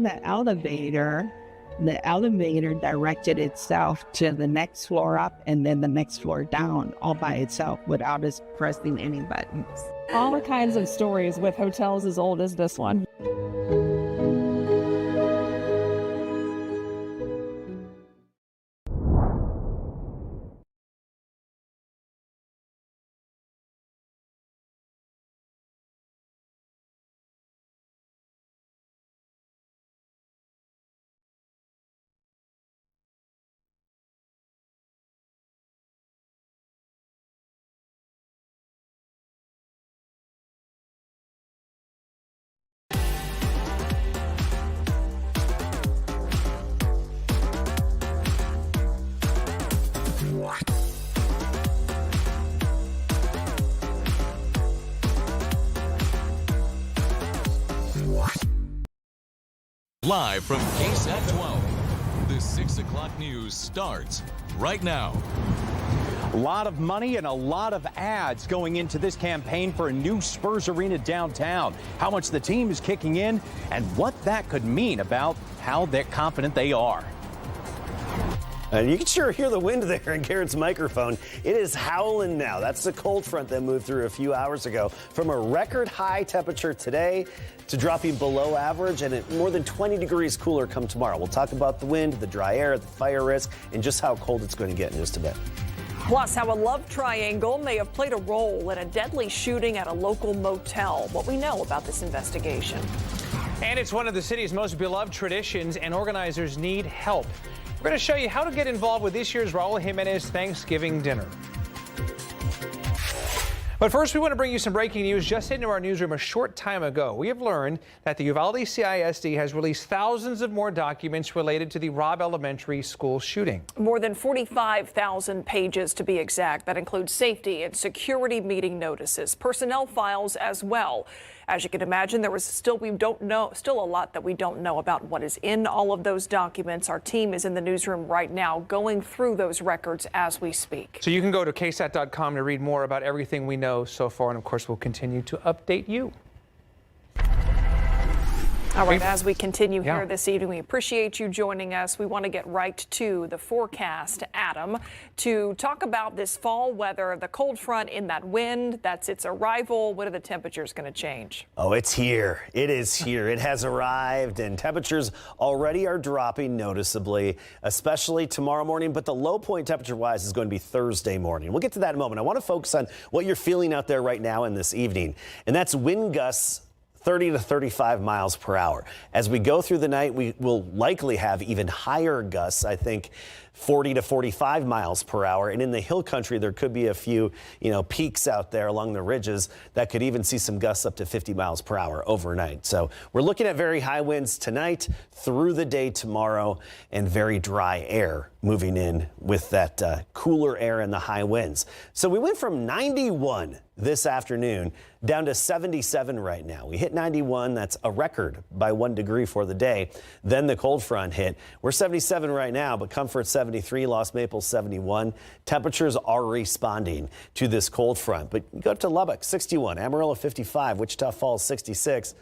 in the elevator directed itself to the next floor up and then the next floor down all by itself without us pressing any buttons. All kinds of stories with hotels as old as this one. Live from KSAT 12, the 6 o'clock news starts right now. A lot of money and a lot of ads going into this campaign for a new Spurs arena downtown. How much the team is kicking in and what that could mean about how they're confident they are. And you can sure hear the wind there in Garrett's microphone. It is howling now. That's the cold front that moved through a few hours ago from a record high temperature today to dropping below average and at more than 20 degrees cooler come tomorrow. We'll talk about the wind, the dry air, the fire risk, and just how cold it's going to get in just a bit. Plus, how a love triangle may have played a role in a deadly shooting at a local motel. What we know about this investigation. And it's one of the city's most beloved traditions, and organizers need help. We're going to show you how to get involved with this year's Raul Jimenez Thanksgiving dinner. But first, we want to bring you some breaking news just into our newsroom a short time ago. We have learned that the Uvalde CISD has released thousands of more documents related to the Robb Elementary School shooting. More than 45,000 pages to be exact. That includes safety and security meeting notices, personnel files as well. As you can imagine, there was still a lot that we don't know about what is in all of those documents. Our team is in the newsroom right now going through those records as we speak. So you can go to KSAT.com to read more about everything we know so far, and of course we'll continue to update you. All right, as we continue here this evening, we appreciate you joining us. We want to get right to the forecast, Adam, to talk about this fall weather, the cold front in that wind. That's its arrival. What are the temperatures going to change? Oh, it's here. It is here. It has arrived, and temperatures already are dropping noticeably, especially tomorrow morning. But the low point temperature-wise is going to be Thursday morning. We'll get to that in a moment. I want to focus on what you're feeling out there right now and this evening, and that's wind gusts 30 to 35 miles per hour. As we go through the night, we will likely have even higher gusts, I think 40 to 45 miles per hour. And in the hill country, there could be a few, peaks out there along the ridges that could even see some gusts up to 50 miles per hour overnight. So we're looking at very high winds tonight through the day tomorrow and very dry air moving in with that cooler air and the high winds. So we went from 91 this afternoon down to 77 right now. We hit 91. That's a record by 1 degree for the day. Then the cold front hit. We're 77 right now, but Comfort 73, Lost Maples 71. Temperatures are responding to this cold front. But you go up to Lubbock 61, Amarillo 55, Wichita Falls 66.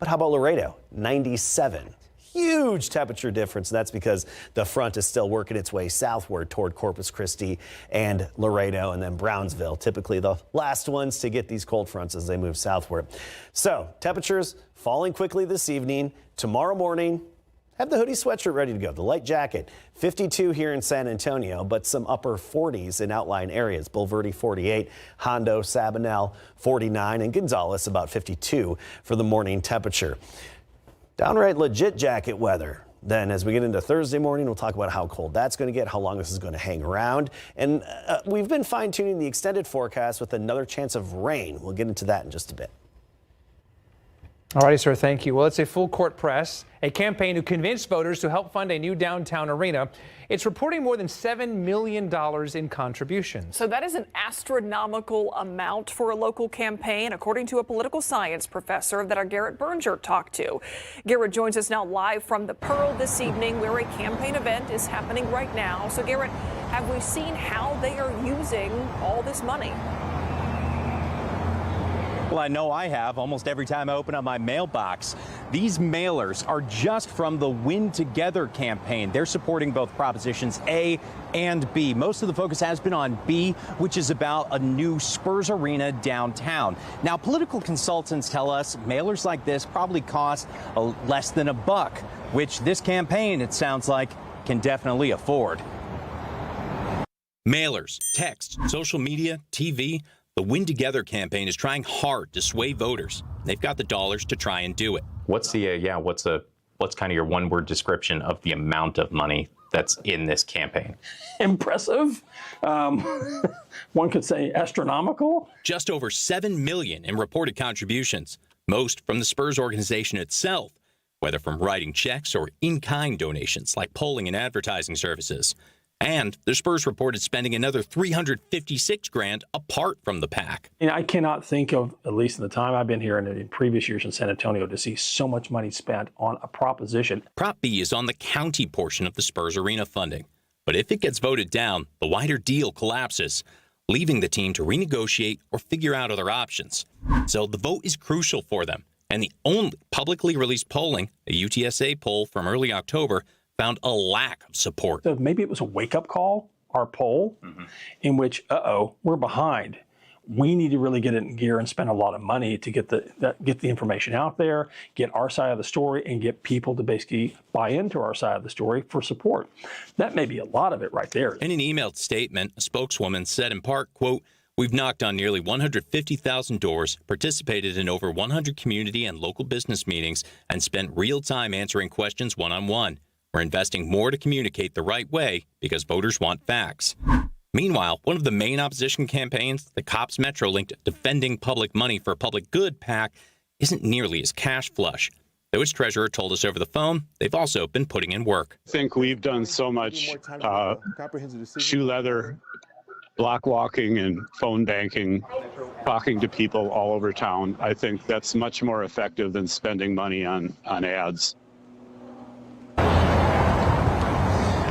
But how about Laredo 97? Huge temperature difference. That's because the front is still working its way southward toward Corpus Christi and Laredo and then Brownsville, typically the last ones to get these cold fronts as they move southward. So temperatures falling quickly this evening. Tomorrow morning, have the hoodie sweatshirt ready to go. The light jacket, 52 here in San Antonio, but some upper 40s in outlying areas. Bulverde 48, Hondo, Sabinal 49, and Gonzales about 52 for the morning temperature. Downright legit jacket weather. Then as we get into Thursday morning, we'll talk about how cold that's going to get, how long this is going to hang around. And we've been fine-tuning the extended forecast with another chance of rain. We'll get into that in just a bit. All righty, sir. Thank you. Well, it's a full court press, a campaign to convince voters to help fund a new downtown arena. It's reporting more than $7 million in contributions. So that is an astronomical amount for a local campaign, according to a political science professor that our Garrett Berger talked to. Garrett joins us now live from the Pearl this evening, where a campaign event is happening right now. So, Garrett, have we seen how they are using all this money? Well, I know I have almost every time I open up my mailbox. These mailers are just from the Win Together campaign. They're supporting both Propositions A and B. Most of the focus has been on B, which is about a new Spurs arena downtown. Now, political consultants tell us mailers like this probably cost less than $1, which this campaign, it sounds like, can definitely afford. Mailers, text, social media, TV. The Win Together campaign is trying hard to sway voters. They've got the dollars to try and do it. What's kind of your one-word description of the amount of money that's in this campaign? Impressive. One could say astronomical. Just over $7 million in reported contributions, most from the Spurs organization itself, whether from writing checks or in-kind donations like polling and advertising services. And the Spurs reported spending another $356,000 apart from the PAC. And I cannot think of, at least in the time I've been here and in previous years in San Antonio, to see so much money spent on a proposition. Prop B is on the county portion of the Spurs arena funding. But if it gets voted down, the wider deal collapses, leaving the team to renegotiate or figure out other options. So the vote is crucial for them. And the only publicly released polling, a UTSA poll from early October, found a lack of support. So maybe it was a wake-up call, our poll, in which, we're behind. We need to really get it in gear and spend a lot of money to get the information out there, get our side of the story, and get people to basically buy into our side of the story for support. That may be a lot of it right there. In an emailed statement, a spokeswoman said in part, quote, "We've knocked on nearly 150,000 doors, participated in over 100 community and local business meetings, and spent real time answering questions one-on-one. We're investing more to communicate the right way because voters want facts." Meanwhile, one of the main opposition campaigns, the COPS Metro-linked Defending Public Money for Public Good PAC, isn't nearly as cash flush. Though its treasurer told us over the phone, they've also been putting in work. I think we've done so much shoe leather, block walking and phone banking, talking to people all over town. I think that's much more effective than spending money on ads.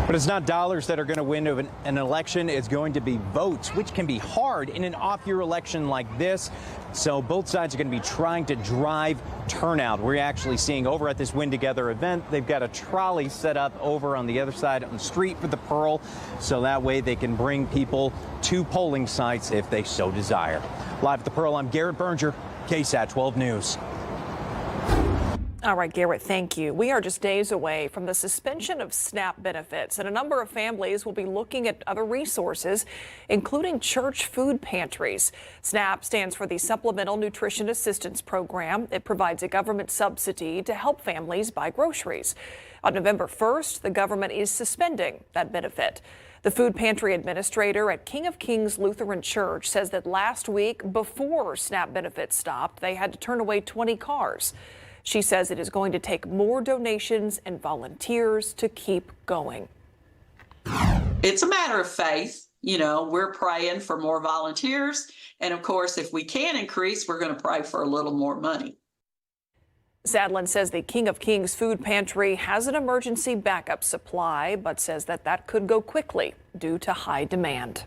But it's not dollars that are going to win an election. It's going to be votes, which can be hard in an off-year election like this. So both sides are going to be trying to drive turnout. We're actually seeing over at this Win Together event, they've got a trolley set up over on the other side on the street for the Pearl. So that way they can bring people to polling sites if they so desire. Live at the Pearl, I'm Garrett Berger, KSAT 12 News. All right, Garrett, thank you. We are just days away from the suspension of SNAP benefits, and a number of families will be looking at other resources, including church food pantries. SNAP stands for the Supplemental Nutrition Assistance Program. It provides a government subsidy to help families buy groceries. On November 1st, the government is suspending that benefit. The food pantry administrator at King of Kings Lutheran Church says that last week, before SNAP benefits stopped, they had to turn away 20 cars. She says it is going to take more donations and volunteers to keep going. It's a matter of faith. You know, we're praying for more volunteers. And of course, if we can increase, we're going to pray for a little more money. Sadlin says the King of Kings food pantry has an emergency backup supply, but says that could go quickly due to high demand.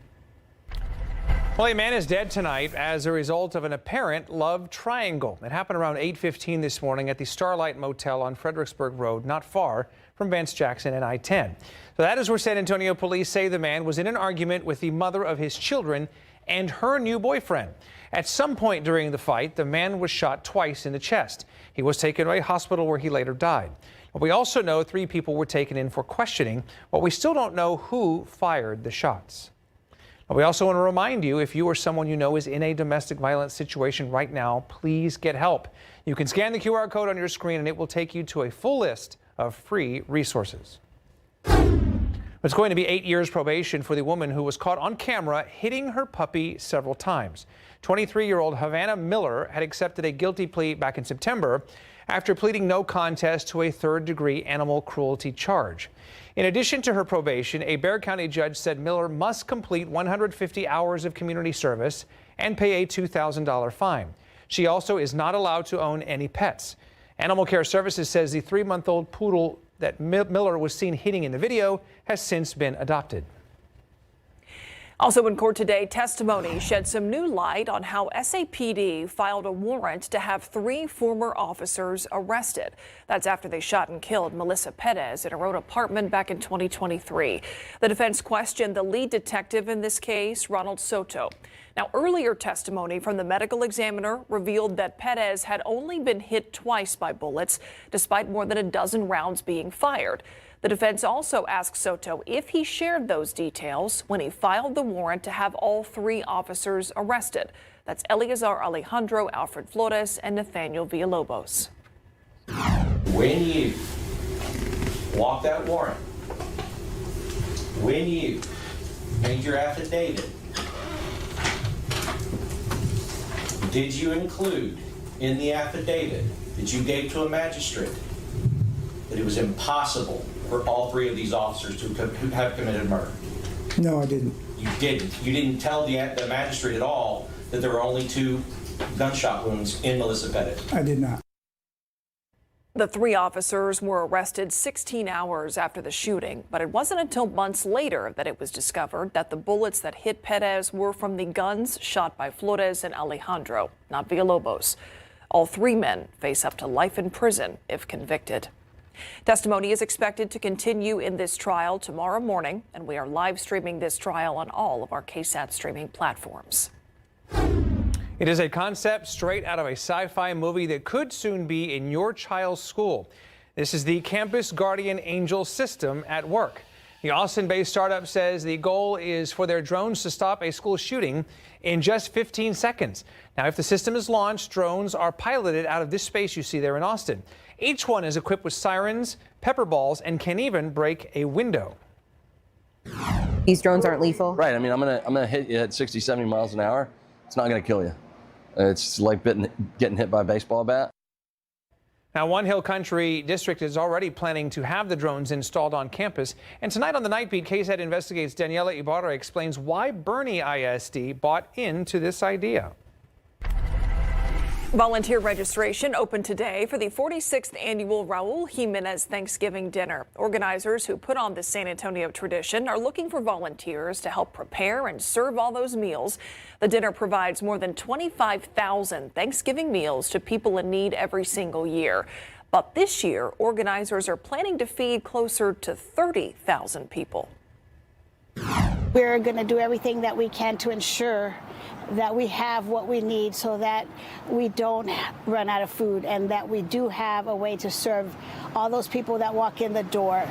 Well, a man is dead tonight as a result of an apparent love triangle. It happened around 8:15 this morning at the Starlight Motel on Fredericksburg Road, not far from Vance Jackson and I-10. So that is where San Antonio police say the man was in an argument with the mother of his children and her new boyfriend. At some point during the fight, the man was shot twice in the chest. He was taken to a hospital where he later died. But we also know 3 people were taken in for questioning, but we still don't know who fired the shots. We also want to remind you, if you or someone you know is in a domestic violence situation right now, please get help. You can scan the QR code on your screen and it will take you to a full list of free resources. It's going to be 8 years probation for the woman who was caught on camera hitting her puppy several times. 23-year-old Havana Miller had accepted a guilty plea back in September after pleading no contest to a third-degree animal cruelty charge. In addition to her probation, a Bexar County judge said Miller must complete 150 hours of community service and pay a $2,000 fine. She also is not allowed to own any pets. Animal Care Services says the 3-month-old poodle that Miller was seen hitting in the video has since been adopted. Also in court today, testimony shed some new light on how SAPD filed a warrant to have 3 former officers arrested. That's after they shot and killed Melissa Perez in her own apartment back in 2023. The defense questioned the lead detective in this case, Ronald Soto. Now, earlier testimony from the medical examiner revealed that Perez had only been hit twice by bullets, despite more than a dozen rounds being fired. The defense also asked Soto if he shared those details when he filed the warrant to have all 3 officers arrested. That's Eleazar Alejandro, Alfred Flores, and Nathaniel Villalobos. When you walked that warrant, when you made your affidavit, did you include in the affidavit that you gave to a magistrate that it was impossible for all 3 of these officers to have committed murder? No, I didn't. You didn't. You didn't tell the magistrate at all that there were only 2 gunshot wounds in Melissa Perez? I did not. The 3 officers were arrested 16 hours after the shooting, but it wasn't until months later that it was discovered that the bullets that hit Perez were from the guns shot by Flores and Alejandro, not Villalobos. All 3 men face up to life in prison if convicted. Testimony is expected to continue in this trial tomorrow morning, and we are live streaming this trial on all of our KSAT streaming platforms. It is a concept straight out of a sci-fi movie that could soon be in your child's school. This is the Campus Guardian Angel system at work. The Austin-based startup says the goal is for their drones to stop a school shooting in just 15 seconds. Now, if the system is launched, drones are piloted out of this space you see there in Austin. Each one is equipped with sirens, pepper balls, and can even break a window. These drones aren't lethal? Right. I mean, I'm gonna hit you at 60, 70 miles an hour. It's not gonna kill you. It's like getting hit by a baseball bat. Now, One Hill Country District is already planning to have the drones installed on campus. And tonight on the Night Beat, KSAT Investigates Daniela Ibarra explains why Bernie ISD bought into this idea. Volunteer registration opened today for the 46th annual Raul Jimenez Thanksgiving dinner. Organizers who put on the San Antonio tradition are looking for volunteers to help prepare and serve all those meals. The dinner provides more than 25,000 Thanksgiving meals to people in need every single year. But this year, organizers are planning to feed closer to 30,000 people. We're going to do everything that we can to ensure that we have what we need so that we don't run out of food and that we do have a way to serve all those people that walk in the door.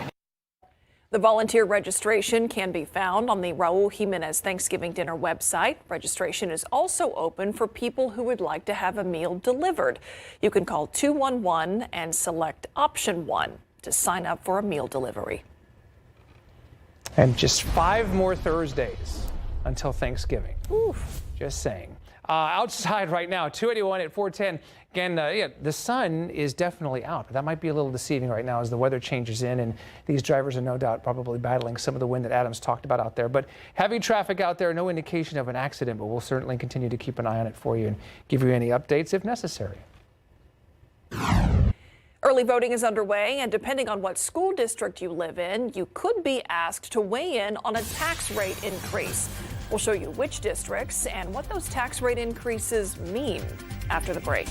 The volunteer registration can be found on the Raul Jimenez Thanksgiving Dinner website. Registration is also open for people who would like to have a meal delivered. You can call 211 and select option 1 to sign up for a meal delivery. And just 5 more Thursdays until Thanksgiving. Oof. Just saying. Outside right now, 281 at 410. Again, the sun is definitely out. That might be a little deceiving right now as the weather changes in, and these drivers are no doubt probably battling some of the wind that Adams talked about out there. But heavy traffic out there, no indication of an accident, but we'll certainly continue to keep an eye on it for you and give you any updates if necessary. Early voting is underway, and depending on what school district you live in, you could be asked to weigh in on a tax rate increase. We'll show you which districts and what those tax rate increases mean after the break.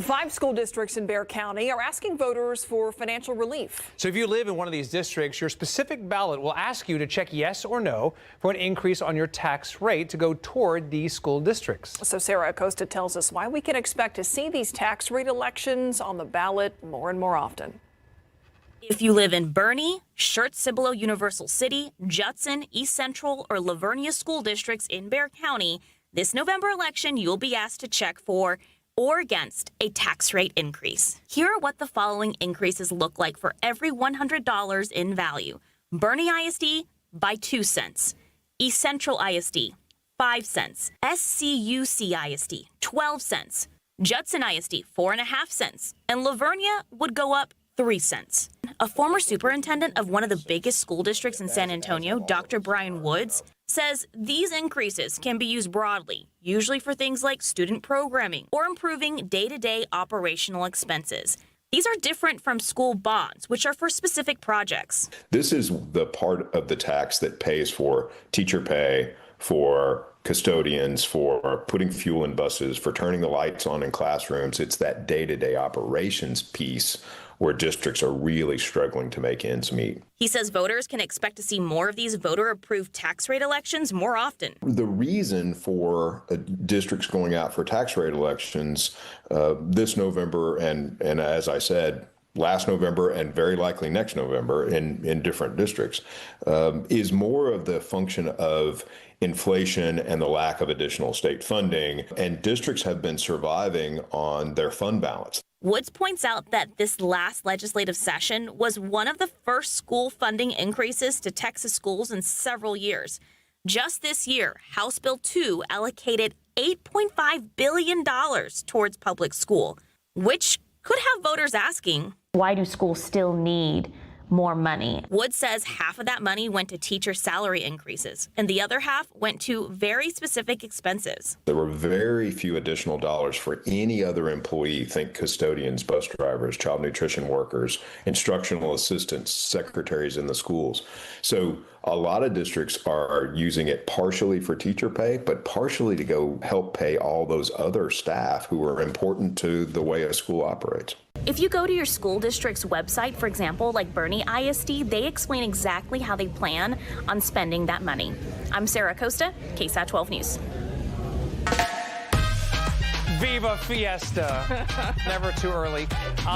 5 school districts in Bexar County are asking voters for financial relief. So if you live in one of these districts, your specific ballot will ask you to check yes or no for an increase on your tax rate to go toward these school districts. So Sarah Acosta tells us why we can expect to see these tax rate elections on the ballot more and more often. If you live in Bernie, Schertz-Cibolo Universal City, Judson, East Central, or Livonia school districts in Bexar County, this November election you'll be asked to check for or against a tax rate increase. Here are what the following increases look like for every $100 in value. Bernie ISD by 2 cents, East Central ISD 5 cents, SCUC ISD 12 cents, Judson ISD 4.5 cents, and Livonia would go up 3 cents. A former superintendent of one of the biggest school districts in San Antonio, Dr. Brian Woods, says these increases can be used broadly, usually for things like student programming or improving day-to-day operational expenses. These are different from school bonds, which are for specific projects. This is the part of the tax that pays for teacher pay, for custodians, for putting fuel in buses, for turning the lights on in classrooms. It's that day-to-day operations piece where districts are really struggling to make ends meet. He says voters can expect to see more of these voter-approved tax rate elections more often. The reason for districts going out for tax rate elections this November and as I said, last November and very likely next November in different districts is more of the function of inflation and the lack of additional state funding, and districts have been surviving on their fund balance. Woods points out that this last legislative session was one of the first school funding increases to Texas schools in several years. Just this year, House Bill 2 allocated $8.5 billion towards public school, which could have voters asking, why do schools still need more money? Woods says half of that money went to teacher salary increases, and the other half went to very specific expenses. There were very few additional dollars for any other employee. Think custodians, bus drivers, child nutrition workers, instructional assistants, secretaries in the schools. So a lot of districts are using it partially for teacher pay, but partially to go help pay all those other staff who are important to the way a school operates. If you go to your school district's website, for example, like Bernie ISD, they explain exactly how they plan on spending that money. I'm Sarah Acosta, KSAT 12 News. Viva Fiesta. Never too early.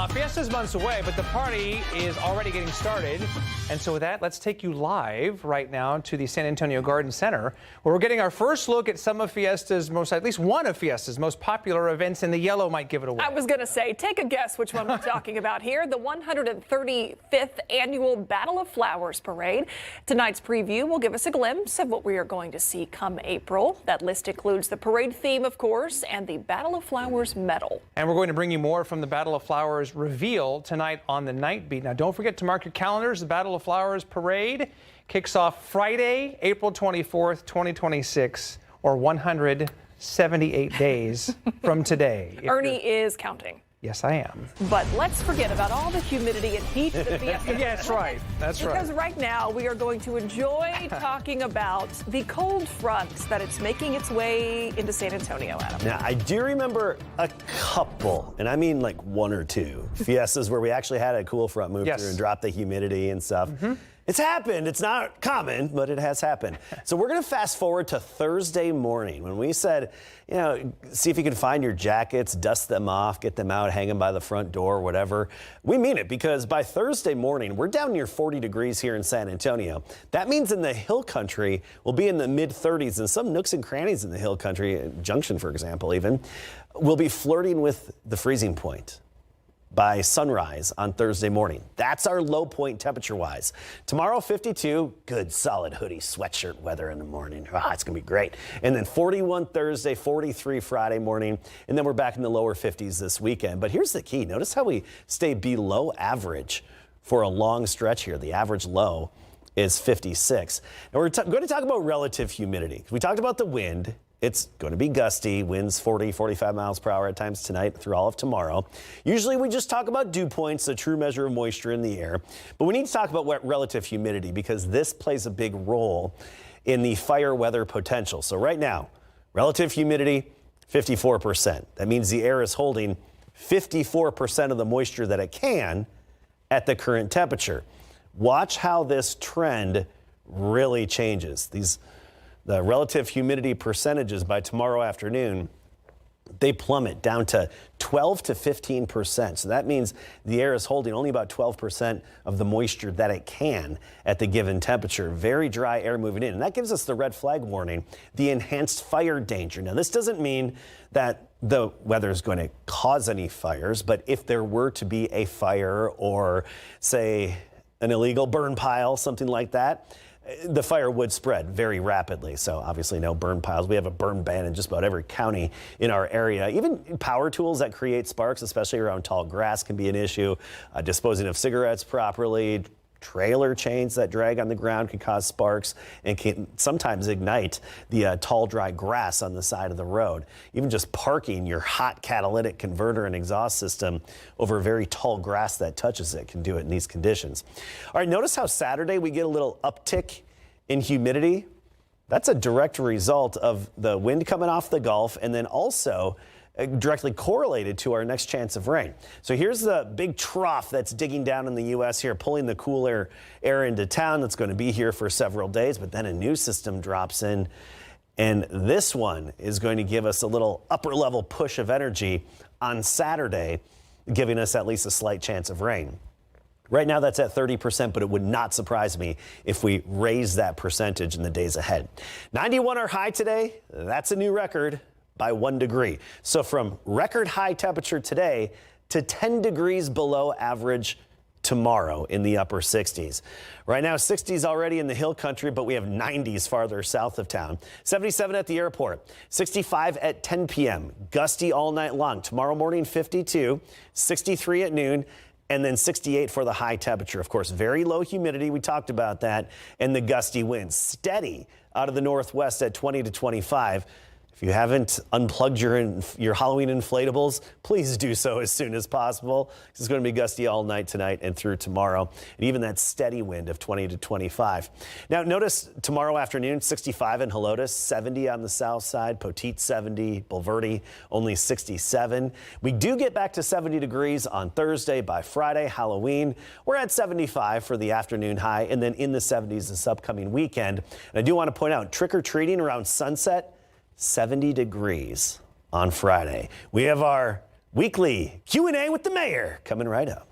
Fiesta's months away, but the party is already getting started. And so with that, let's take you live right now to the San Antonio Garden Center, where we're getting our first look at some of Fiesta's at least one of Fiesta's most popular events, and the yellow might give it away. I was going to say, take a guess which one we're talking about here. The 135th Annual Battle of Flowers Parade. Tonight's preview will give us a glimpse of what we are going to see come April. That list includes the parade theme, of course, and the Battle of Flowers medal. And we're going to bring you more from the Battle of Flowers reveal tonight on the Night Beat. Now, don't forget to mark your calendars. The Battle of Flowers Parade kicks off Friday, April 24th, 2026, or 178 days from today. Ernie is counting. Yes, I am. But let's forget about all the humidity and heat that Fiesta Yeah, that's right. That's right. Because right now we are going to enjoy talking about the cold front that it's making its way into San Antonio, Adam. Now, I do remember a couple, and I mean like one or two, fiestas where we actually had a cool front move through and drop the humidity and stuff. It's happened. It's not common, but it has happened. So we're going to fast forward to Thursday morning when we said, you know, see if you can find your jackets, dust them off, get them out, hang them by the front door, whatever. We mean it, because by Thursday morning, we're down near 40 degrees here in San Antonio. That means in the hill country, we'll be in the mid-30s, and some nooks and crannies in the hill country, Junction, for example, even, will be flirting with the freezing point by sunrise on Thursday morning. That's our low point temperature-wise. Tomorrow, 52, good solid hoodie, sweatshirt weather in the morning. It's gonna be great. And then 41 Thursday, 43 Friday morning, and then we're back in the lower 50s this weekend. But here's the key. Notice how we stay below average for a long stretch here. The average low is 56. Now we're going to talk about relative humidity. We talked about the wind. It's going to be gusty, winds 40, 45 miles per hour at times tonight through all of tomorrow. Usually we just talk about dew points, the true measure of moisture in the air. But we need to talk about what relative humidity, because this plays a big role in the fire weather potential. So right now, relative humidity, 54%. That means the air is holding 54% of the moisture that it can at the current temperature. Watch how this trend really changes. The relative humidity percentages by tomorrow afternoon, they plummet down to 12 to 15%. So that means the air is holding only about 12% of the moisture that it can at the given temperature. Very dry air moving in. And that gives us the red flag warning, the enhanced fire danger. Now, this doesn't mean that the weather is going to cause any fires, but if there were to be a fire or, say, an illegal burn pile, something like that, the fire would spread very rapidly. So obviously no burn piles. We have a burn ban in just about every county in our area. Even power tools that create sparks, especially around tall grass, can be an issue. Disposing of cigarettes properly, trailer chains that drag on the ground can cause sparks and can sometimes ignite the tall, dry grass on the side of the road. Even just parking your hot catalytic converter and exhaust system over very tall grass that touches it can do it in these conditions. All right, notice how Saturday we get a little uptick in humidity. That's a direct result of the wind coming off the Gulf and then also directly correlated to our next chance of rain. So here's the big trough that's digging down in the U.S. here, pulling the cooler air into town that's going to be here for several days, but then a new system drops in, and this one is going to give us a little upper level push of energy on Saturday, giving us at least a slight chance of rain. Right now that's at 30%, but it would not surprise me if we raise that percentage in the days ahead. 91 our high today. That's a new record by 1 degree. So from record high temperature today to 10 degrees below average tomorrow in the upper 60s. Right now 60s already in the hill country, but we have 90s farther south of town. 77 at the airport, 65 at 10 p.m. Gusty all night long. Tomorrow morning 52, 63 at noon, and then 68 for the high temperature. Of course, very low humidity. We talked about that. And the gusty winds steady out of the northwest at 20 to 25. If you haven't unplugged your Halloween inflatables, please do so as soon as possible. It's going to be gusty all night tonight and through tomorrow. And even that steady wind of 20 to 25. Now, notice tomorrow afternoon, 65 in Helotes, 70 on the south side, Poteet 70, Bulverde only 67. We do get back to 70 degrees on Thursday. By Friday, Halloween, we're at 75 for the afternoon high, and then in the 70s this upcoming weekend. And I do want to point out, trick-or-treating around sunset, 70 degrees on Friday. We have our weekly Q&A with the mayor coming right up.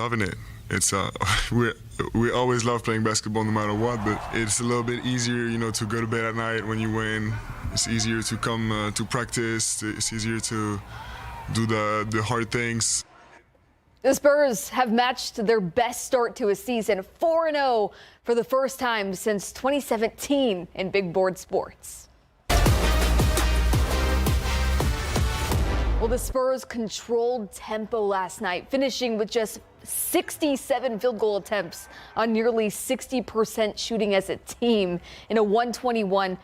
loving it. It's we always love playing basketball no matter what, but it's a little bit easier, to go to bed at night when you win. It's easier to come to practice. It's easier to do the hard things. The Spurs have matched their best start to a season, 4-0 for the first time since 2017 in big board sports. Well, the Spurs controlled tempo last night, finishing with just 67 field goal attempts on nearly 60% shooting as a team in a 121-103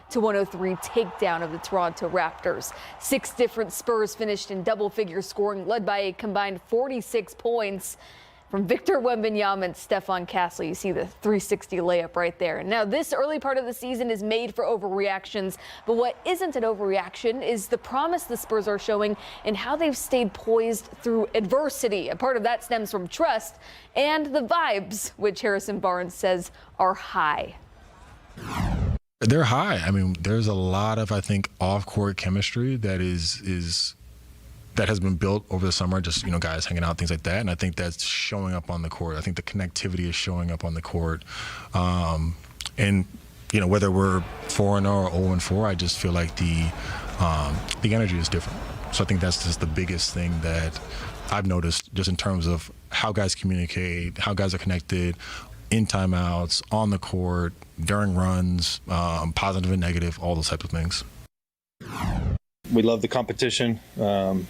takedown of the Toronto Raptors. 6 different Spurs finished in double-figure scoring, led by a combined 46 points from Victor Wembanyama and Stephon Castle. You see the 360 layup right there. Now, this early part of the season is made for overreactions, but what isn't an overreaction is the promise the Spurs are showing in how they've stayed poised through adversity. A part of that stems from trust and the vibes, which Harrison Barnes says are high. They're high. I mean, there's a lot of, I think, off-court chemistry that that has been built over the summer, just, guys hanging out, things like that. And I think that's showing up on the court. I think the connectivity is showing up on the court. And, whether we're 4-0 or 0-4, I just feel like the energy is different. So I think that's just the biggest thing that I've noticed, just in terms of how guys communicate, how guys are connected, in timeouts, on the court, during runs, positive and negative, all those types of things. We love the competition. I'm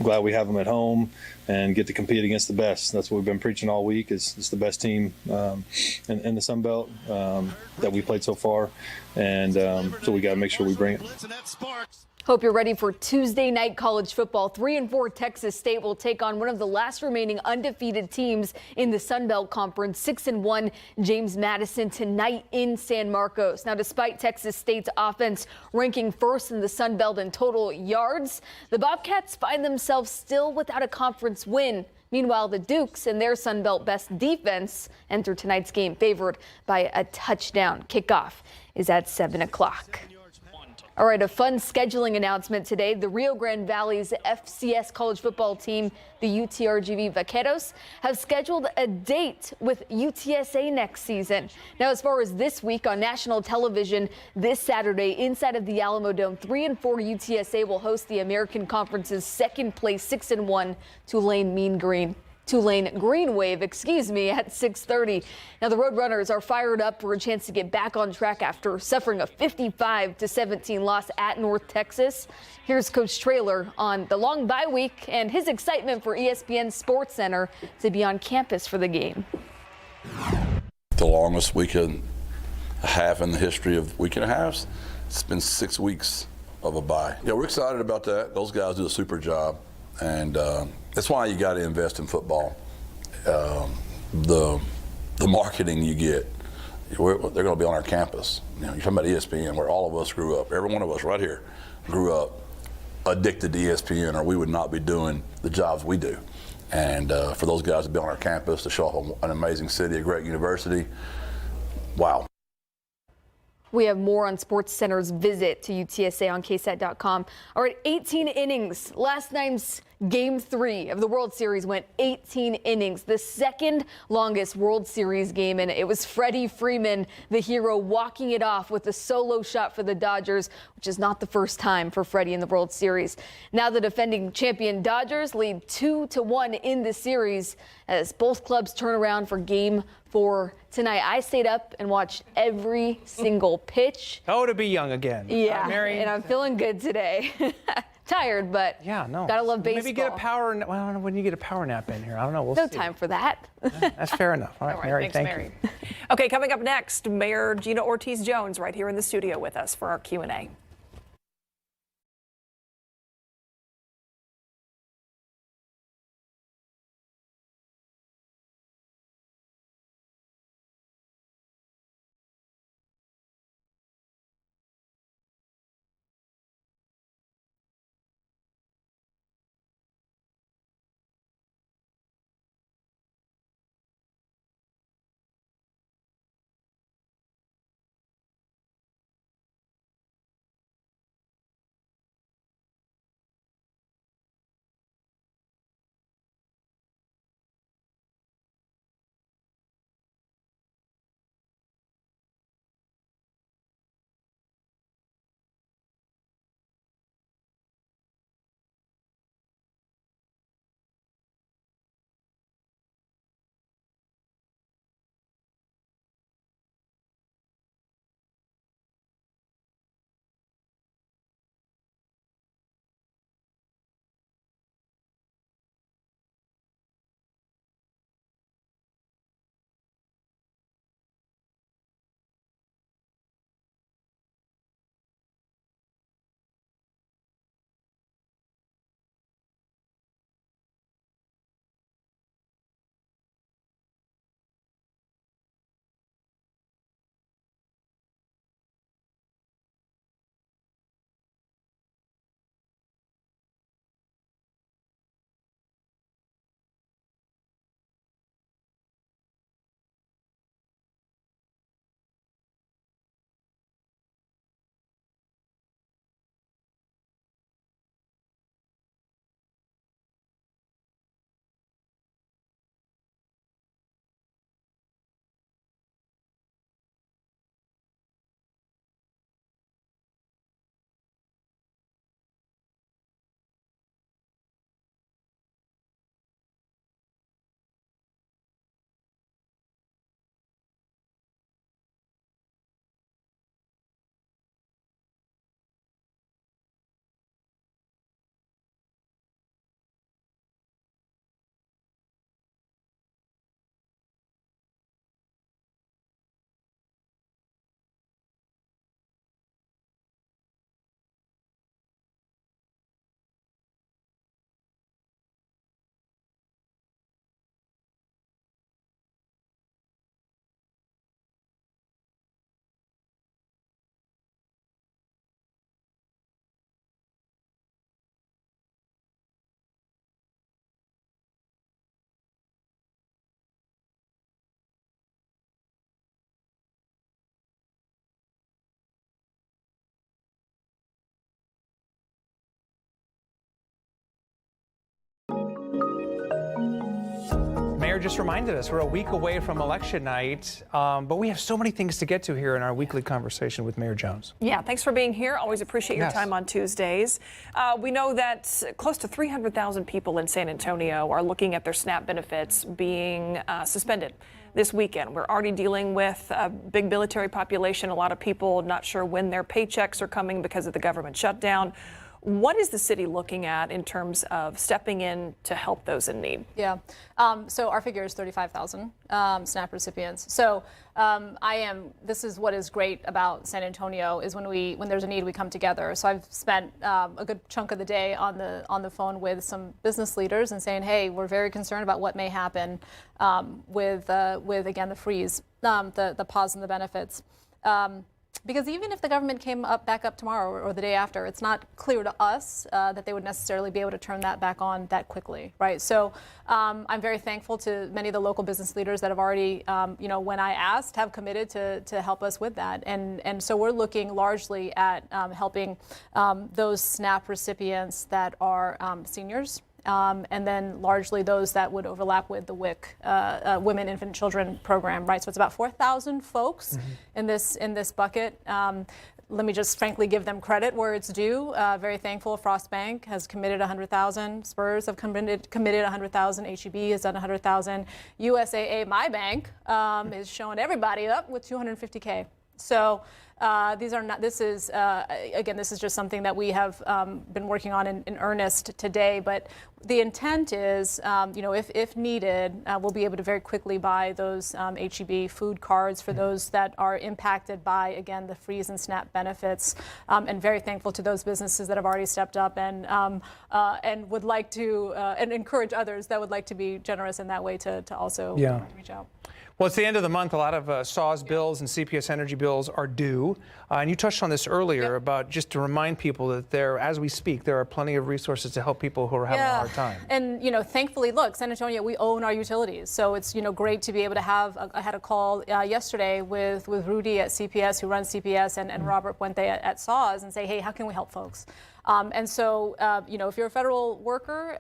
glad we have them at home and get to compete against the best. That's what we've been preaching all week. It's the best team in the Sun Belt that we played so far, and so we got to make sure we bring it. Hope you're ready for Tuesday night college football. 3-4 Texas State will take on one of the last remaining undefeated teams in the Sun Belt Conference. 6-1 James Madison tonight in San Marcos. Now, despite Texas State's offense ranking first in the Sun Belt in total yards, the Bobcats find themselves still without a conference win. Meanwhile, the Dukes and their Sun Belt best defense enter tonight's game favored by a touchdown. Kickoff is at 7 o'clock. All right, a fun scheduling announcement today. The Rio Grande Valley's FCS college football team, the UTRGV Vaqueros, have scheduled a date with UTSA next season. Now, as far as this week on national television, this Saturday inside of the Alamo Dome, 3-4 UTSA will host the American Conference's second place 6-1 Tulane Green Wave, at 6:30. Now, the Roadrunners are fired up for a chance to get back on track after suffering a 55-17 loss at North Texas. Here's Coach Traylor on the long bye week and his excitement for ESPN Sports Center to be on campus for the game. The longest week and a half in the history of week and a halves. It's been 6 weeks of a bye. Yeah, we're excited about that. Those guys do a super job. And that's why you got to invest in football. The marketing you get, they're going to be on our campus. You're talking about ESPN, where all of us grew up. Every one of us right here grew up addicted to ESPN, or we would not be doing the jobs we do. And for those guys to be on our campus, to show off an amazing city, a great university, wow. We have more on SportsCenter's visit to UTSA on KSAT.com. All right, 18 innings. Last night's Game 3 of the World Series went 18 innings, the second longest World Series game, and it was Freddie Freeman, the hero, walking it off with a solo shot for the Dodgers, which is not the first time for Freddie in the World Series. Now the defending champion Dodgers lead 2-1 in the series as both clubs turn around for Game 4 tonight. I stayed up and watched every single pitch. Oh, to be young again. Yeah, Mary. And I'm feeling good today. Tired, but gotta love baseball. Maybe get a power. Well, I don't know when you get a power nap in here. I don't know. We'll no see. time for that. That's fair enough. All right, Mary. Thanks, Thank you. Okay, coming up next, Mayor Gina Ortiz-Jones right here in the studio with us for our Q&A. Mayor just reminded us we're a week away from election night, but we have so many things to get to here in our weekly conversation with Mayor Jones. Yeah, thanks for being here. Always appreciate your time on Tuesdays. We know that close to 300,000 people in San Antonio are looking at their SNAP benefits being suspended this weekend. We're already dealing with a big military population, a lot of people not sure when their paychecks are coming because of the government shutdown. What is the city looking at in terms of stepping in to help those in need? Yeah. So our figure is 35,000 SNAP recipients. So this is what is great about San Antonio is when there's a need, we come together. So I've spent a good chunk of the day on the phone with some business leaders and saying, hey, we're very concerned about what may happen with again, the freeze, the pause in the benefits. Because even if the government came back up tomorrow or the day after, it's not clear to us that they would necessarily be able to turn that back on that quickly, right? So I'm very thankful to many of the local business leaders that have already, when I asked, have committed to help us with that. And so we're looking largely at helping those SNAP recipients that are seniors. And then largely those that would overlap with the WIC, Women, Infant, Children program, right? So it's about 4,000 folks in this bucket. Let me just frankly give them credit where it's due. Very thankful. Frost Bank has committed 100,000. Spurs have committed 100,000. HEB has done 100,000. USAA, my bank, is showing everybody up with 250K. So this is just something that we have been working on in earnest today. But the intent is, if needed, we'll be able to very quickly buy those HEB food cards for those that are impacted by, again, the freeze and SNAP benefits. And very thankful to those businesses that have already stepped up and would like to and encourage others that would like to be generous in that way to also reach out. Well, it's the end of the month. A lot of SAWS bills and CPS energy bills are due. And you touched on this earlier about just to remind people that as we speak, there are plenty of resources to help people who are having a hard time. And, thankfully, look, San Antonio, we own our utilities. So it's, great to be able to have, I had a call yesterday with Rudy at CPS, who runs CPS, and Robert Puente at SAWS, and say, hey, how can we help folks? And so, if you're a federal worker,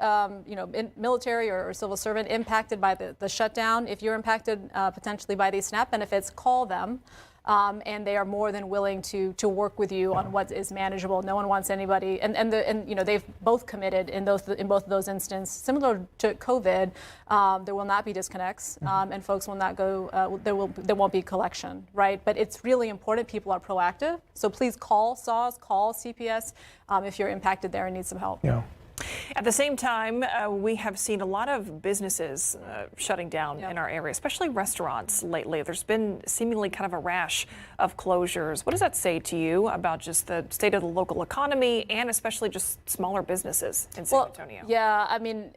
military or civil servant impacted by the shutdown, if you're impacted potentially by these SNAP benefits, call them. And they are more than willing to work with you on what is manageable. No one wants anybody, and they've both committed in both of those instances. Similar to COVID, there will not be disconnects, and folks will not go. There won't be collection, right? But it's really important people are proactive. So please call SAWS, call CPS if you're impacted there and need some help. Yeah. At the same time, we have seen a lot of businesses shutting down in our area, especially restaurants lately. There's been seemingly kind of a rash of closures. What does that say to you about just the state of the local economy and especially just smaller businesses in San Antonio? Yeah, I mean,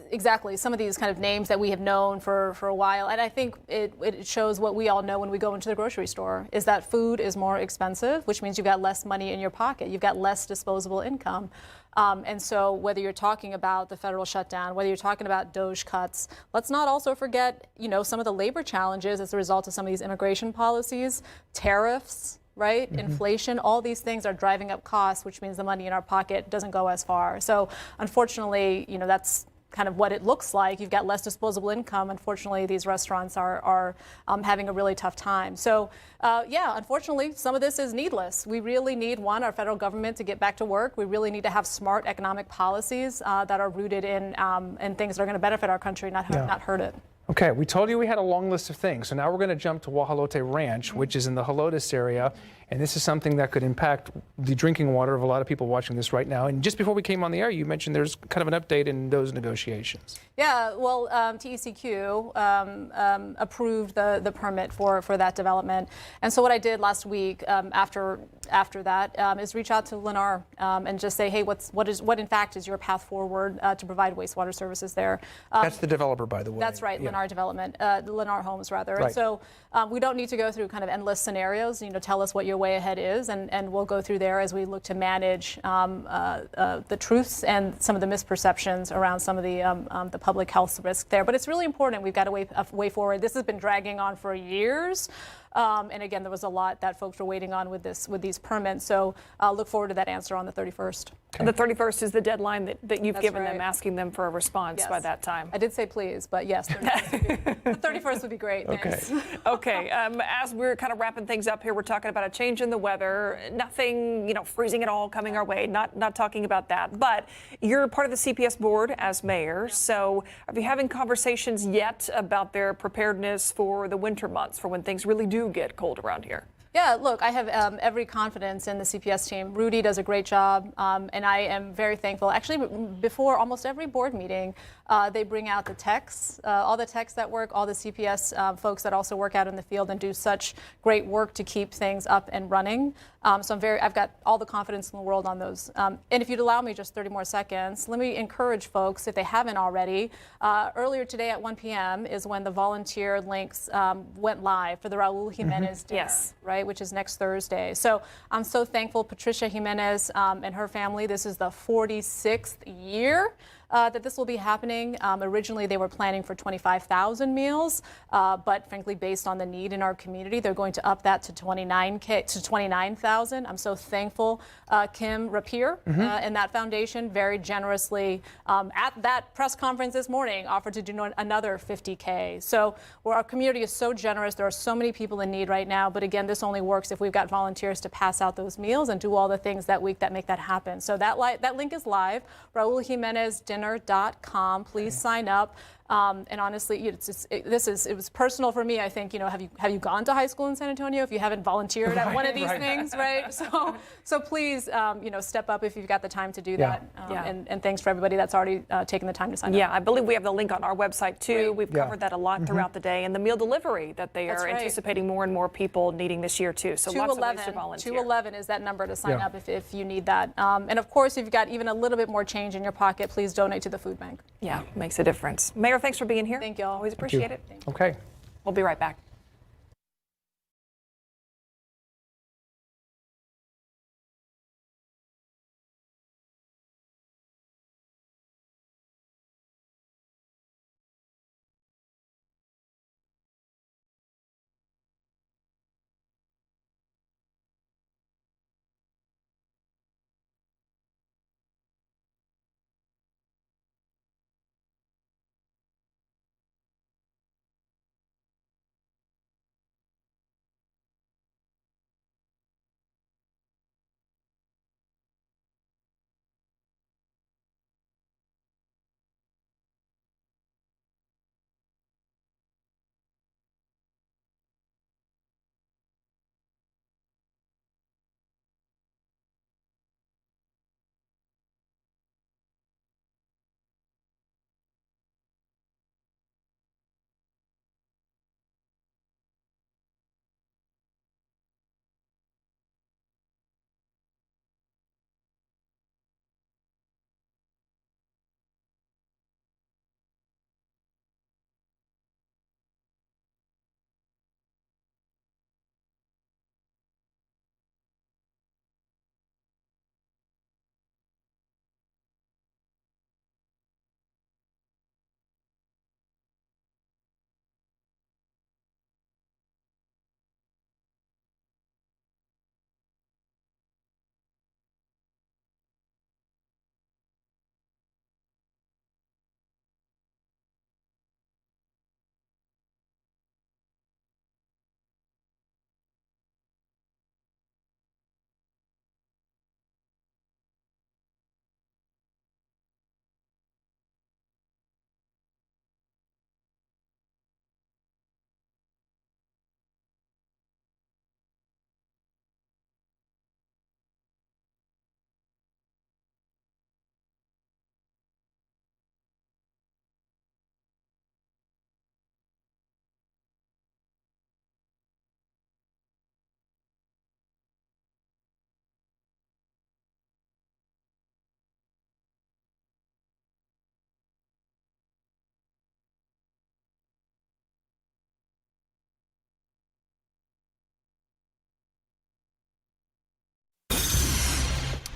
exactly. Some of these kind of names that we have known for a while, and I think it shows what we all know when we go into the grocery store, is that food is more expensive, which means you've got less money in your pocket. You've got less disposable income. And so whether you're talking about the federal shutdown, whether you're talking about DOGE cuts, let's not also forget, some of the labor challenges as a result of some of these immigration policies, tariffs, right? Inflation, all these things are driving up costs, which means the money in our pocket doesn't go as far. So unfortunately, that's kind of what it looks like. You've got less disposable income. Unfortunately, these restaurants are having a really tough time. So, unfortunately, some of this is needless. We really need, our federal government to get back to work. We really need to have smart economic policies that are rooted in things that are going to benefit our country, not hurt it. Okay, we told you we had a long list of things, so now we're going to jump to Wahalote Ranch, which is in the Helotes area, and this is something that could impact the drinking water of a lot of people watching this right now. And just before we came on the air, you mentioned there's kind of an update in those negotiations. Yeah, well, TECQ approved the permit for that development, and so what I did last week after that is reach out to Lennar and just say, hey, what in fact is your path forward to provide wastewater services there? That's the developer, by the way. That's right, Lennar Development, Lennar Homes rather. Right. So we don't need to go through kind of endless scenarios. Tell us what your way ahead is, and we'll go through there as we look to manage the truths and some of the misperceptions around some of the public health risk there. But it's really important. We've got a way forward. This has been dragging on for years. And again, there was a lot that folks were waiting on with these permits. So look forward to that answer on the 31st. Okay. The 31st is the deadline that you've That's given right. them, asking them for a response by that time. I did say please, but yes, the 31st would be great. Thanks. Okay. As we're kind of wrapping things up here, we're talking about a change in the weather. Nothing, freezing at all coming our way. Not talking about that. But you're part of the CPS board as mayor. So are you having conversations yet about their preparedness for the winter months, for when things really do get cold around here? Yeah, look, I have every confidence in the CPS team. Rudy does a great job, and I am very thankful. Actually, before almost every board meeting, they bring out the techs, all the techs that work, all the CPS folks that also work out in the field and do such great work to keep things up and running. So I've got all the confidence in the world on those. And if you'd allow me just 30 more seconds, let me encourage folks, if they haven't already, earlier today at 1 p.m. is when the volunteer links went live for the Raul Jimenez dinner, Yes. right, which is next Thursday. So I'm so thankful, Patricia Jimenez and her family. This is the 46th year that this will be happening. Originally, they were planning for 25,000 meals, but frankly, based on the need in our community, they're going to up that to 29,000. I'm so thankful. Kim Rapier and that foundation very generously at that press conference this morning offered to do another 50K. So our community is so generous. There are so many people in need right now. But again, this only works if we've got volunteers to pass out those meals and do all the things that week that make that happen. So that link is live. Raul Jimenez dinner.com. Please sign up. And honestly, it was personal for me. I think, have you gone to high school in San Antonio if you haven't volunteered at one of these things, right? So please, step up if you've got the time to do that. And thanks for everybody that's already taken the time to sign up. Yeah, I believe we have the link on our website too. Great. We've covered that a lot throughout the day, and the meal delivery that they are anticipating more and more people needing this year too. So lots of ways to volunteer. 211 is that number to sign up if you need that. And of course, if you've got even a little bit more change in your pocket, please donate to the food bank. Yeah, makes a difference. Mayor, thanks for being here. Thank you all. Always appreciate it. Okay. We'll be right back.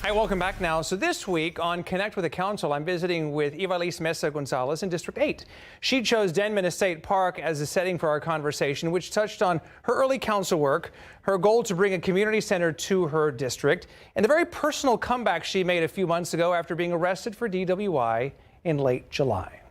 Hi, welcome back now. So this week on Connect with the Council, I'm visiting with Ivalis Mesa Gonzalez in District 8. She chose Denman Estate Park as a setting for our conversation, which touched on her early council work, her goal to bring a community center to her district, and the very personal comeback she made a few months ago after being arrested for DWI in late July.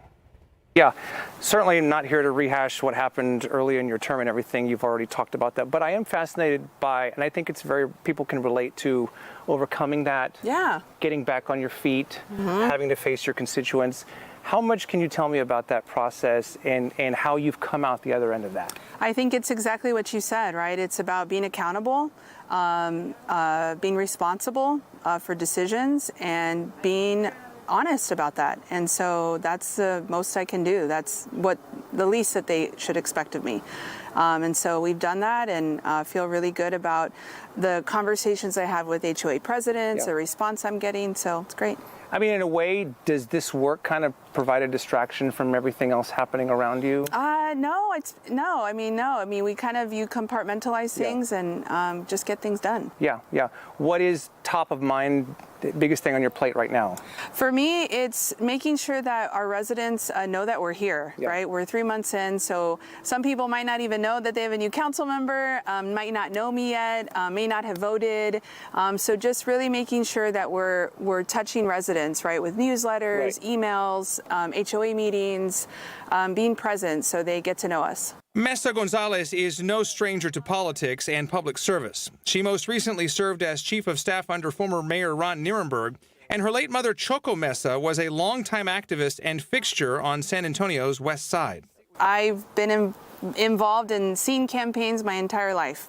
Yeah, certainly not here to rehash what happened early in your term and everything. You've already talked about that. But I am fascinated by, and I think it's people can relate to overcoming that. Yeah. Getting back on your feet, having to face your constituents. How much can you tell me about that process and how you've come out the other end of that? I think it's exactly what you said, right? It's about being accountable, being responsible for decisions, and being honest about that. And so that's the most I can do. That's what the least that they should expect of me. And so we've done that, and feel really good about the conversations I have with HOA presidents, the response I'm getting. So it's great. I mean, in a way, does this work kind of provide a distraction from everything else happening around you? No. I mean, we kind of, you compartmentalize things and just get things done. Yeah. What is top of mind, the biggest thing on your plate right now? For me, it's making sure that our residents know that we're here, right? We're 3 months in, so some people might not even know that they have a new council member, might not know me yet, may not have voted. So just really making sure that we're touching residents, right, with newsletters, emails, HOA meetings, being present so they get to know us. Mesa Gonzalez is no stranger to politics and public service. She most recently served as chief of staff under former Mayor Ron Nirenberg, and her late mother Choco Mesa was a longtime activist and fixture on San Antonio's west side. I've been involved in seen campaigns my entire life.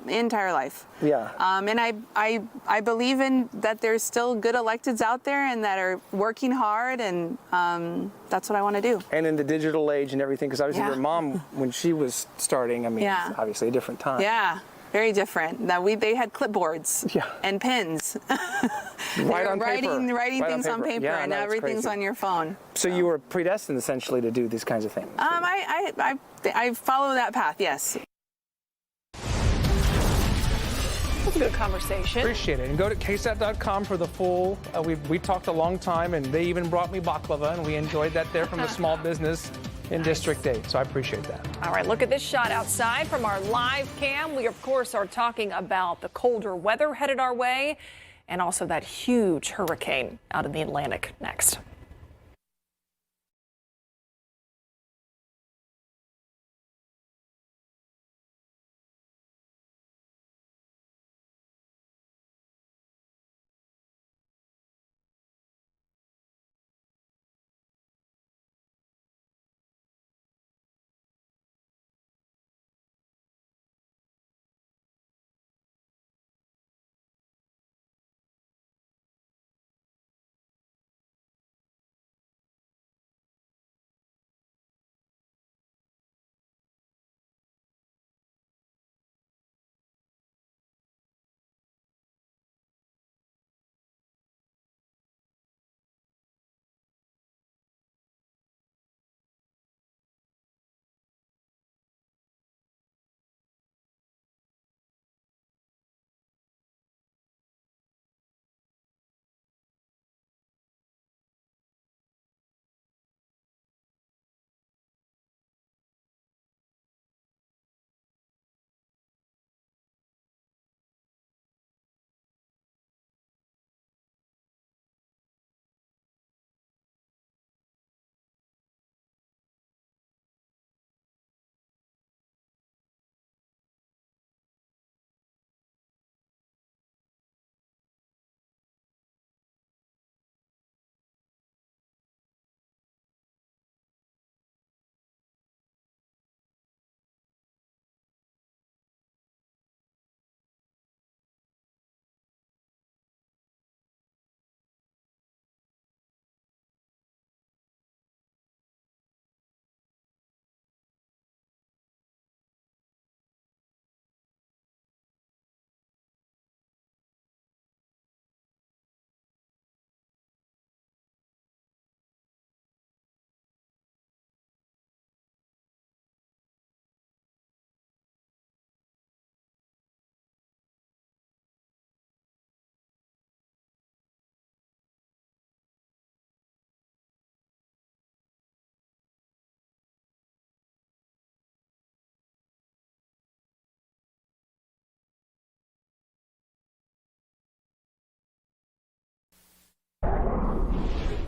Yeah. And I believe in that there's still good electeds out there and that are working hard, and that's what I want to do. And in the digital age and everything, because obviously your mom, when she was starting, I mean, it's obviously a different time. Yeah, very different. Now they had clipboards and pens. Writing things on paper, and now everything's on your phone. So you were predestined essentially to do these kinds of things. I follow that path, yes. That's a good conversation. Appreciate it. And go to KSAT.com for the full. We talked a long time, and they even brought me baklava, and we enjoyed that there from a small business in District 8. So I appreciate that. All right, look at this shot outside from our live cam. We, of course, are talking about the colder weather headed our way and also that huge hurricane out in the Atlantic next.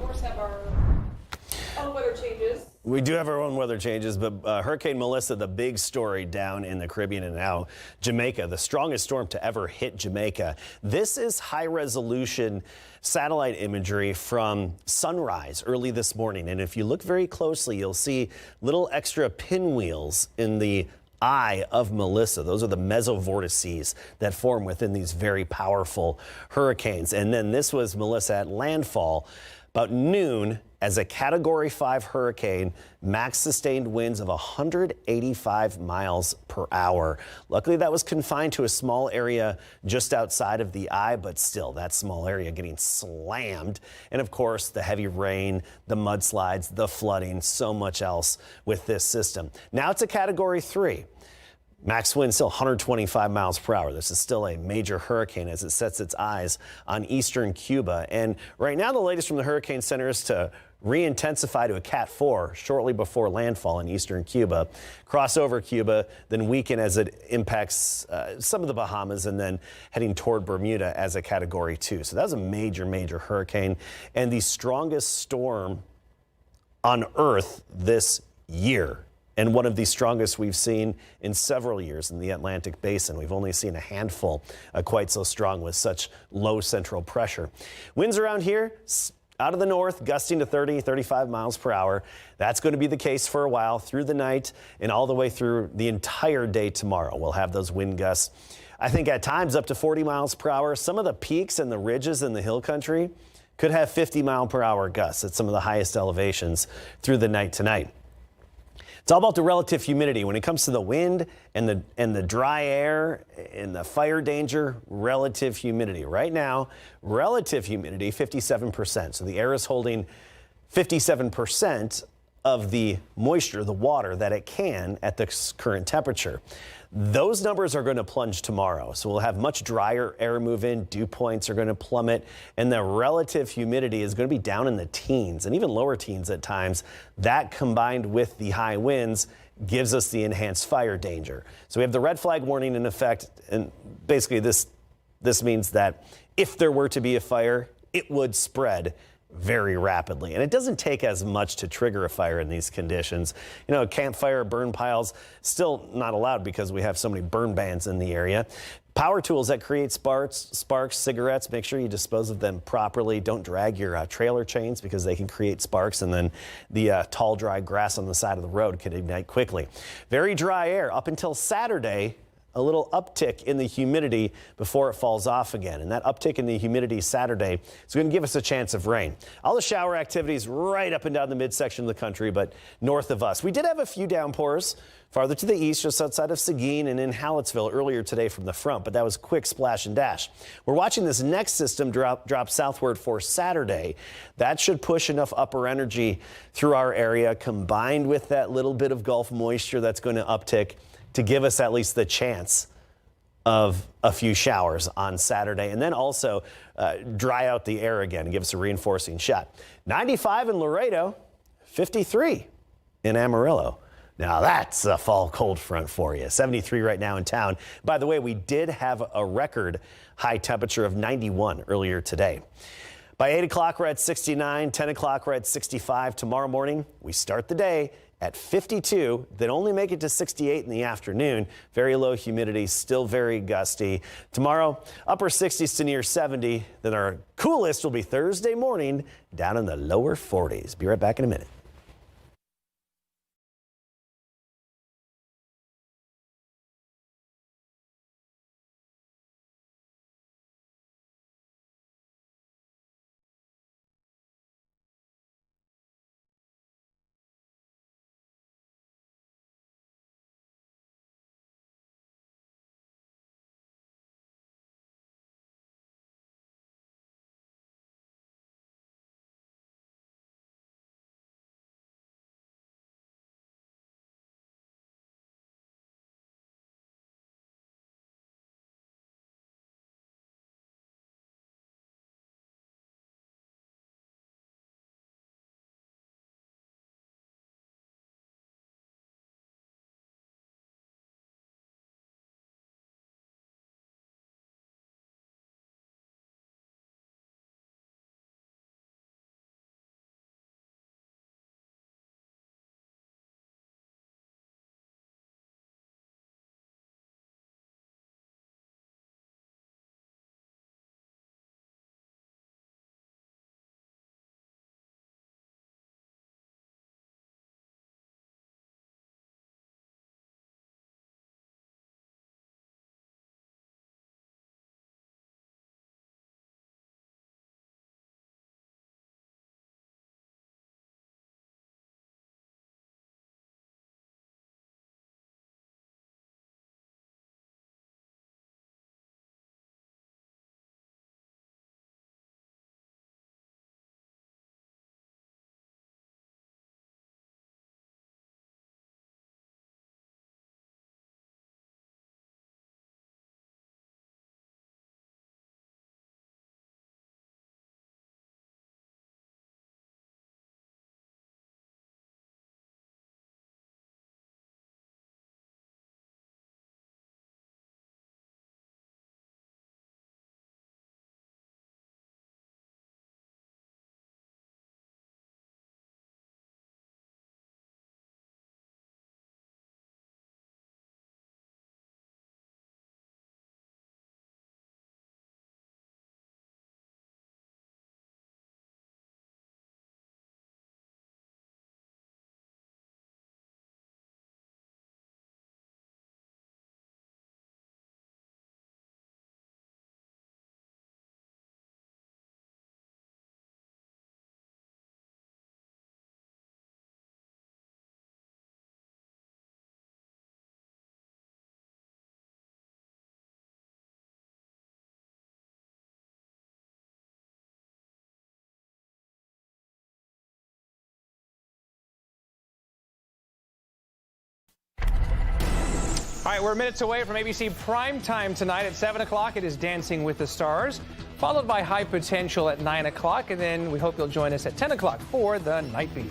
course, have our own weather changes. We do have our own weather changes, but Hurricane Melissa, the big story down in the Caribbean and now Jamaica, the strongest storm to ever hit Jamaica. This is high resolution satellite imagery from sunrise early this morning. And if you look very closely, you'll see little extra pinwheels in the eye of Melissa. Those are the mesovortices that form within these very powerful hurricanes. And then this was Melissa at landfall about noon as a Category 5 hurricane, max sustained winds of 185 miles per hour. Luckily, that was confined to a small area just outside of the eye, but still, that small area getting slammed. And of course, the heavy rain, the mudslides, the flooding, so much else with this system. Now it's a Category 3. Max wind still 125 miles per hour. This is still a major hurricane as it sets its eyes on eastern Cuba. And right now, the latest from the Hurricane Center is to re-intensify to a Cat 4 shortly before landfall in eastern Cuba, cross over Cuba, then weaken as it impacts some of the Bahamas, and then heading toward Bermuda as a Category 2. So that was a major, major hurricane and the strongest storm on Earth this year, and one of the strongest we've seen in several years in the Atlantic Basin. We've only seen a handful quite so strong with such low central pressure. Winds around here out of the north, gusting to 30, 35 miles per hour. That's going to be the case for a while through the night and all the way through the entire day tomorrow. We'll have those wind gusts, I think at times up to 40 miles per hour. Some of the peaks and the ridges in the hill country could have 50 mile per hour gusts at some of the highest elevations through the night tonight. It's all about the relative humidity. When it comes to the wind and the dry air and the fire danger, relative humidity. Right now, relative humidity, 57%. So the air is holding 57% of the moisture, the water that it can at the current temperature. Those numbers are going to plunge tomorrow. So we'll have much drier air move in. Dew points are going to plummet, and the relative humidity is going to be down in the teens and even lower teens at times. That combined with the high winds gives us the enhanced fire danger. So we have the red flag warning in effect, and basically this means that if there were to be a fire, it would spread very rapidly. And it doesn't take as much to trigger a fire in these conditions. You know, campfire burn piles still not allowed because we have so many burn bans in the area. Power tools that create sparks, cigarettes, make sure you dispose of them properly. Don't drag your trailer chains because they can create sparks, and then the tall, dry grass on the side of the road can ignite quickly. Very dry air up until Saturday. A little uptick in the humidity before it falls off again. And that uptick in the humidity Saturday is going to give us a chance of rain. All the shower activities right up and down the midsection of the country, but north of us. We did have a few downpours farther to the east, just outside of Seguin and in Hallettsville earlier today from the front, but that was quick splash and dash. We're watching this next system drop southward for Saturday. That should push enough upper energy through our area, combined with that little bit of Gulf moisture that's going to uptick, to give us at least the chance of a few showers on Saturday, and then also dry out the air again and give us a reinforcing shot. 95 in Laredo, 53 in Amarillo. Now that's a fall cold front for you. 73 right now in town. By the way, we did have a record high temperature of 91 earlier today. By 8 o'clock, we're at 69. 10 o'clock, we're at 65. Tomorrow morning, we start the day at 52, then only make it to 68 in the afternoon. Very low humidity, still very gusty. Tomorrow, upper 60s to near 70. Then our coolest will be Thursday morning, down in the lower 40s. Be right back in a minute. All right, we're minutes away from ABC primetime tonight at 7 o'clock. It is Dancing with the Stars, followed by High Potential at 9 o'clock. And then we hope you'll join us at 10 o'clock for the Night Beat.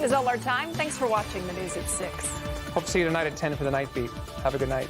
That is all our time. Thanks for watching the news at 6. Hope to see you tonight at 10 for the Night Beat. Have a good night.